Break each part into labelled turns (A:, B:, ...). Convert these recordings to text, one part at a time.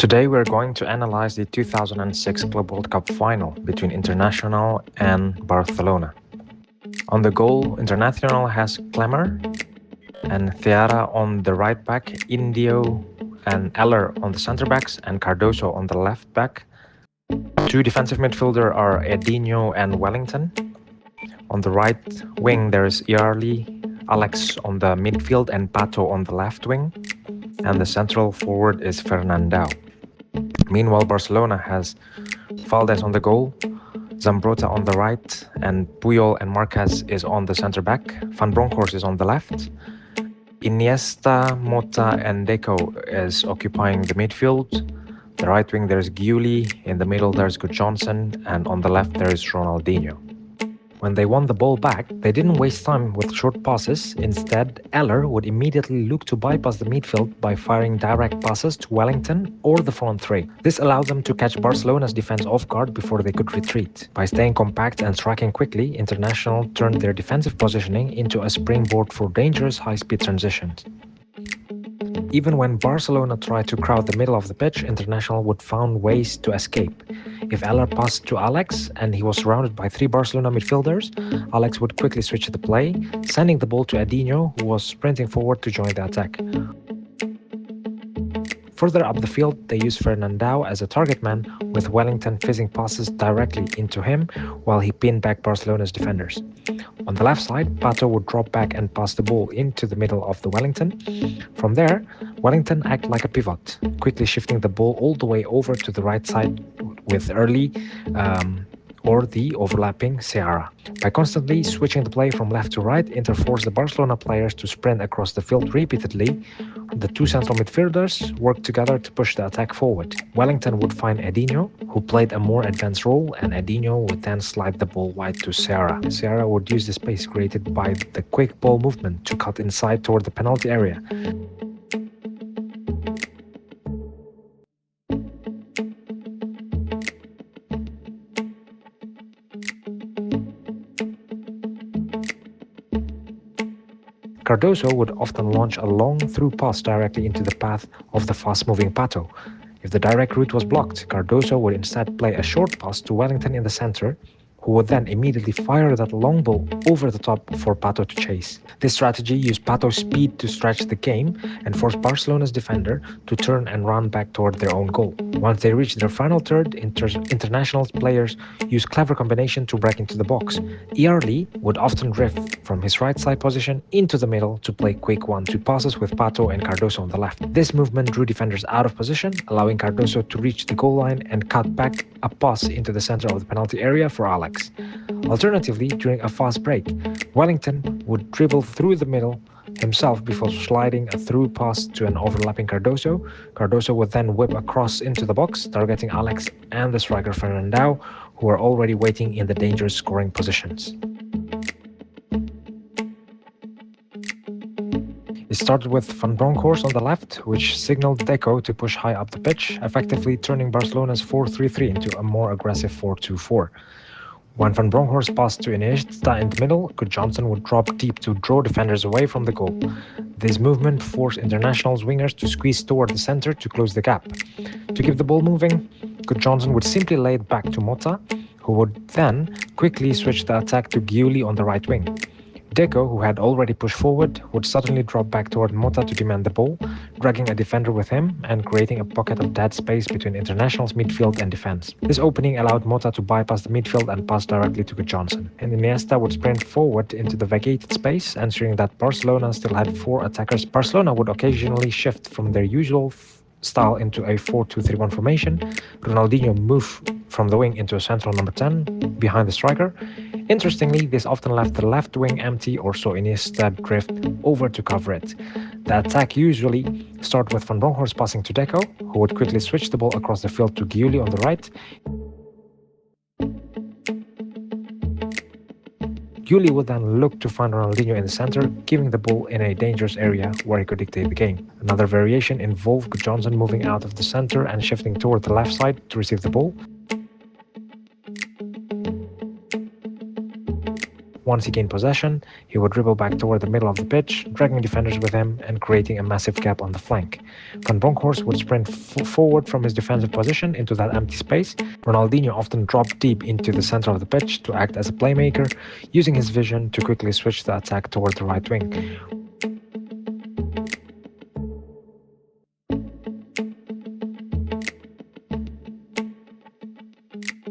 A: Today we're going to analyze the 2006 Club World Cup final between Internacional and Barcelona. On the goal, Internacional has Klemmer and Theara on the right back, Indio and Eller on the centre backs, and Cardoso on the left back. Two defensive midfielder are Edinho and Wellington. On the right wing there is Yarli, Alex on the midfield and Pato on the left wing. And the central forward is Fernandao. Meanwhile, Barcelona has Valdez on the goal, Zambrota on the right, and Puyol and Marquez is on the centre back. Van Bronckhorst is on the left. Iniesta, Mota and Deco is occupying the midfield. The right wing there's Giuli, in the middle there's Johnson, and on the left there is Ronaldinho. When they won the ball back, they didn't waste time with short passes. Instead, Eller would immediately look to bypass the midfield by firing direct passes to Wellington or the front three. This allowed them to catch Barcelona's defense off guard before they could retreat. By staying compact and striking quickly, International turned their defensive positioning into a springboard for dangerous high-speed transitions. Even when Barcelona tried to crowd the middle of the pitch, International would find ways to escape. If Eller passed to Alex and he was surrounded by three Barcelona midfielders, Alex would quickly switch the play, sending the ball to Edinho, who was sprinting forward to join the attack. Further up the field, they used Fernandao as a target man, with Wellington fizzing passes directly into him while he pinned back Barcelona's defenders. On the left side, Pato would drop back and pass the ball into the middle of the Wellington. From there, Wellington acted like a pivot, quickly shifting the ball all the way over to the right side with early or the overlapping Seara. By constantly switching the play from left to right, Inter forced the Barcelona players to sprint across the field repeatedly. The two central midfielders worked together to push the attack forward. Wellington would find Edinho, who played a more advanced role, and Edinho would then slide the ball wide to Seara. Seara would use the space created by the quick ball movement to cut inside toward the penalty area. Cardoso would often launch a long through pass directly into the path of the fast-moving Pato. If the direct route was blocked, Cardoso would instead play a short pass to Wellington in the center, who would then immediately fire that long ball over the top for Pato to chase. This strategy used Pato's speed to stretch the game and forced Barcelona's defender to turn and run back toward their own goal. Once they reached their final third, International's players used clever combination to break into the box. Yarli would often drift from his right side position into the middle to play quick 1-2 passes with Pato and Cardoso on the left. This movement drew defenders out of position, allowing Cardoso to reach the goal line and cut back a pass into the center of the penalty area for Alex. Alternatively, during a fast break, Wellington would dribble through the middle himself before sliding a through pass to an overlapping Cardoso. Cardoso would then whip across into the box, targeting Alex and the striker Fernandao, who were already waiting in the dangerous scoring positions. It started with Van Bronckhorst on the left, which signaled Deco to push high up the pitch, effectively turning Barcelona's 4-3-3 into a more aggressive 4-2-4. When Van Bronckhorst passed to Iniesta in the middle, Johnson would drop deep to draw defenders away from the goal. This movement forced International's wingers to squeeze toward the center to close the gap. To keep the ball moving, Johnson would simply lay it back to Mota, who would then quickly switch the attack to Giuli on the right wing. Deco, who had already pushed forward, would suddenly drop back toward Mota to demand the ball, dragging a defender with him and creating a pocket of dead space between International's midfield and defense. This opening allowed Mota to bypass the midfield and pass directly to Johnson. And Iniesta would sprint forward into the vacated space, ensuring that Barcelona still had four attackers. Barcelona would occasionally shift from their usual style into a 4-2-3-1 formation. Ronaldinho moved from the wing into a central number 10 behind the striker. Interestingly, this often left the left wing empty or saw Iniesta drift over to cover it. The attack usually started with Van Bronckhorst passing to Deco, who would quickly switch the ball across the field to Giuli on the right. Giuli would then look to find Ronaldinho in the center, giving the ball in a dangerous area where he could dictate the game. Another variation involved Johnson moving out of the center and shifting toward the left side to receive the ball. Once he gained possession, he would dribble back toward the middle of the pitch, dragging defenders with him and creating a massive gap on the flank. Van Bronckhorst would sprint forward from his defensive position into that empty space. Ronaldinho often dropped deep into the center of the pitch to act as a playmaker, using his vision to quickly switch the attack toward the right wing.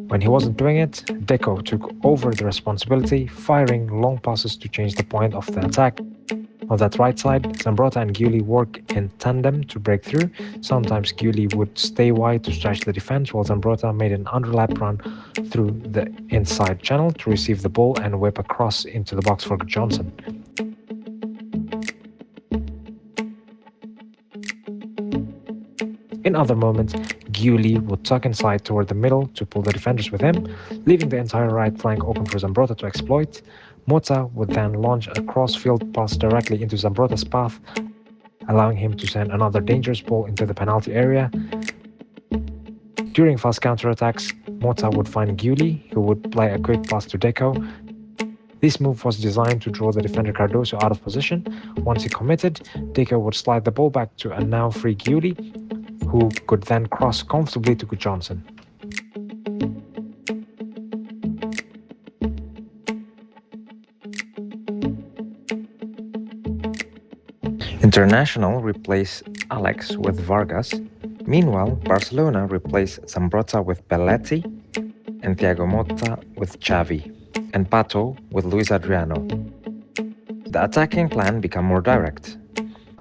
A: When he wasn't doing it, Deco took over the responsibility, firing long passes to change the point of the attack. On that right side, Zambrotta and Giuli work in tandem to break through. Sometimes Giuli would stay wide to stretch the defense, while Zambrotta made an underlap run through the inside channel to receive the ball and whip across into the box for Johnson. In other moments, Giuli would tuck inside toward the middle to pull the defenders with him, leaving the entire right flank open for Zambrotta to exploit. Mota would then launch a cross-field pass directly into Zambrotta's path, allowing him to send another dangerous ball into the penalty area. During fast counterattacks, Mota would find Giuli, who would play a quick pass to Deco. This move was designed to draw the defender Cardoso out of position. Once he committed, Deco would slide the ball back to a now free Giuli, who could then cross comfortably to Johnson. Internacional replaced Alex with Vargas. Meanwhile, Barcelona replaced Zambrotta with Belletti and Thiago Motta with Xavi, and Pato with Luis Adriano. The attacking plan became more direct,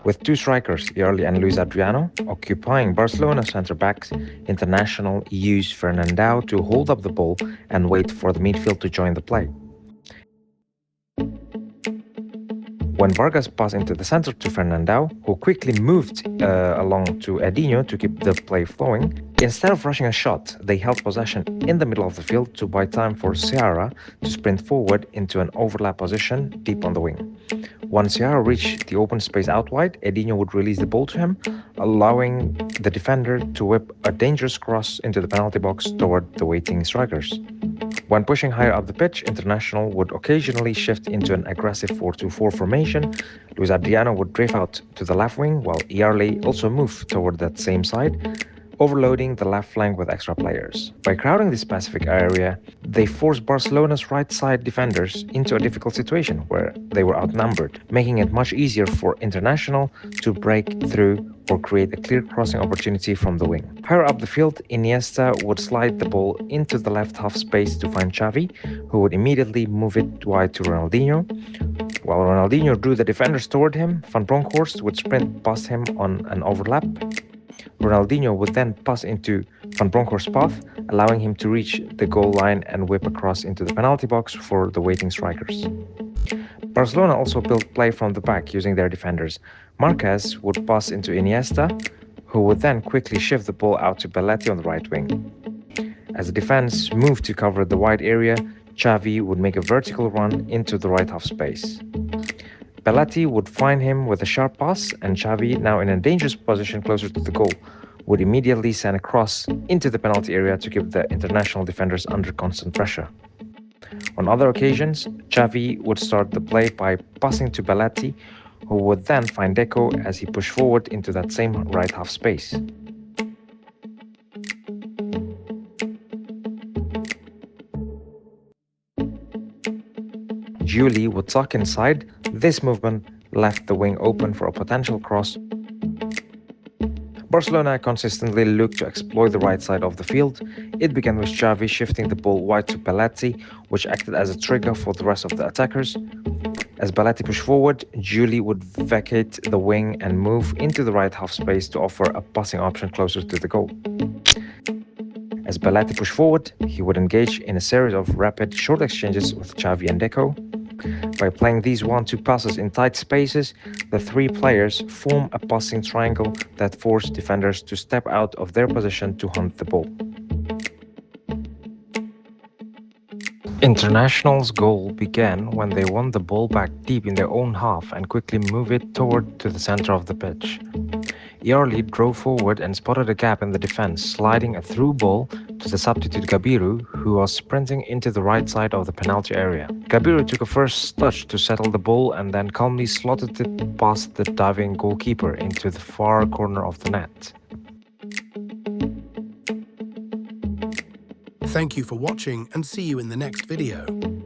A: with two strikers, Yarli and Luis Adriano, occupying Barcelona centre-backs. Internacional used Fernandao to hold up the ball and wait for the midfield to join the play. When Vargas passed into the center to Fernandao, who quickly moved along to Edinho to keep the play flowing, instead of rushing a shot, they held possession in the middle of the field to buy time for Seara to sprint forward into an overlap position deep on the wing. Once Seara reached the open space out wide, Edinho would release the ball to him, allowing the defender to whip a dangerous cross into the penalty box toward the waiting strikers. When pushing higher up the pitch, Internacional would occasionally shift into an aggressive 4-2-4 formation. Luis Adriano would drift out to the left wing, while Yarli also moved toward that same side, overloading the left flank with extra players. By crowding this specific area, they forced Barcelona's right side defenders into a difficult situation where they were outnumbered, making it much easier for Internacional to break through or create a clear crossing opportunity from the wing. Higher up the field, Iniesta would slide the ball into the left half space to find Xavi, who would immediately move it wide to Ronaldinho. While Ronaldinho drew the defenders toward him, Van Bronckhorst would sprint past him on an overlap. Ronaldinho would then pass into Van Bronckhorst's path, allowing him to reach the goal line and whip across into the penalty box for the waiting strikers. Barcelona also built play from the back using their defenders. Marquez would pass into Iniesta, who would then quickly shift the ball out to Belletti on the right wing. As the defense moved to cover the wide area, Xavi would make a vertical run into the right half space. Belletti would find him with a sharp pass, and Xavi, now in a dangerous position closer to the goal, would immediately send a cross into the penalty area to keep the International defenders under constant pressure. On other occasions, Xavi would start the play by passing to Belletti, who would then find Deco as he pushed forward into that same right half space. Giuli would tuck inside. This movement left the wing open for a potential cross. Barcelona consistently looked to exploit the right side of the field. It began with Xavi shifting the ball wide to Belletti, which acted as a trigger for the rest of the attackers. As Belletti pushed forward, Giuli would vacate the wing and move into the right half space to offer a passing option closer to the goal. As Belletti pushed forward, he would engage in a series of rapid short exchanges with Xavi and Deco. By playing these 1-2 passes in tight spaces, the three players form a passing triangle that forced defenders to step out of their position to hunt the ball. International's goal began when they won the ball back deep in their own half and quickly moved it toward to the center of the pitch. Yarli drove forward and spotted a gap in the defense, sliding a through ball to the substitute Gabiru, who was sprinting into the right side of the penalty area. Gabiru took a first touch to settle the ball and then calmly slotted it past the diving goalkeeper into the far corner of the net.
B: Thank you for watching and see you in the next video.